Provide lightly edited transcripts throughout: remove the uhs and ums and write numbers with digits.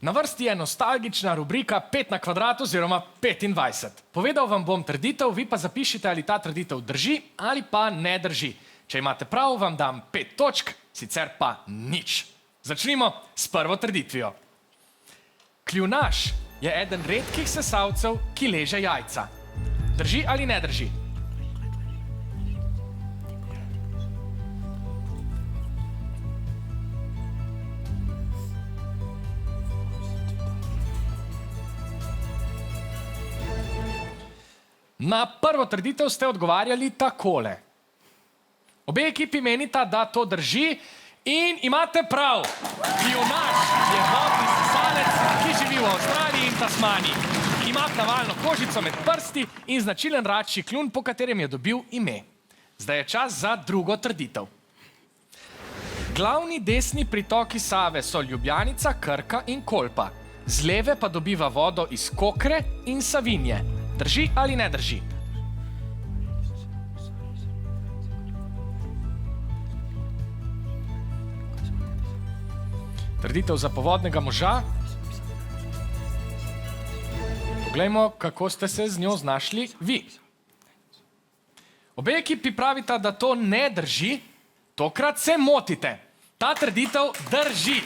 Na vrsti je nostalgična rubrika 5 na kvadrat oziroma 25. Povedal vam bom trditev, vi pa zapišite, ali ta trditev drži ali pa ne drži. Če imate prav, vam dam 5 točk, sicer pa nič. Začnimo s prvo trditvijo. Kljunaš je eden redkih sesalcev, ki leže jajca. Drži ali ne drži? Na prvo trditev ste odgovarjali takole. Obe ekipi menita, da to drži in imate prav. Kljunaš je vodni sesalec, ki živi v Avstraliji in Tasmaniji. Ima plavalno kožico med prsti in značilen račji kljun, po katerem je dobil ime. Zdaj je čas za drugo trditev. Glavni desni pritoki Save so Ljubljanica, Krka in Kolpa. Z leve pa dobiva vodo iz Kokre in Savinje. Drži ali ne drži? Trditev zapovodnega moža. Poglejmo, kako ste se z njo znašli vi. Obe ekipi pravita, da to ne drži. Tokrat se motite. Ta trditev drži.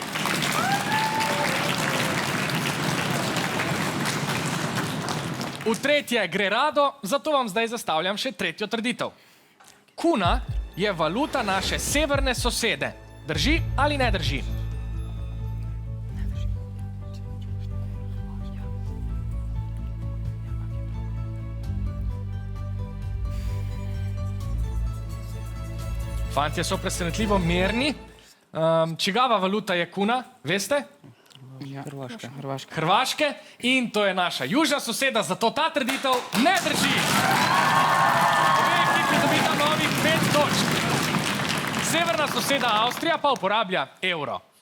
V tretje gre rado, zato vam zdaj zastavljam še tretjo trditev. Kuna je valuta naše severne sosede. Drži ali ne drži? Fantje so presenetljivo mirni. Čigava valuta je kuna, veste? Hrvaške. In to je naša južna soseda, zato ta trditev ne drži. Obe ekipi dobita novih 5 točk. Severna soseda Avstrija pa uporablja evro.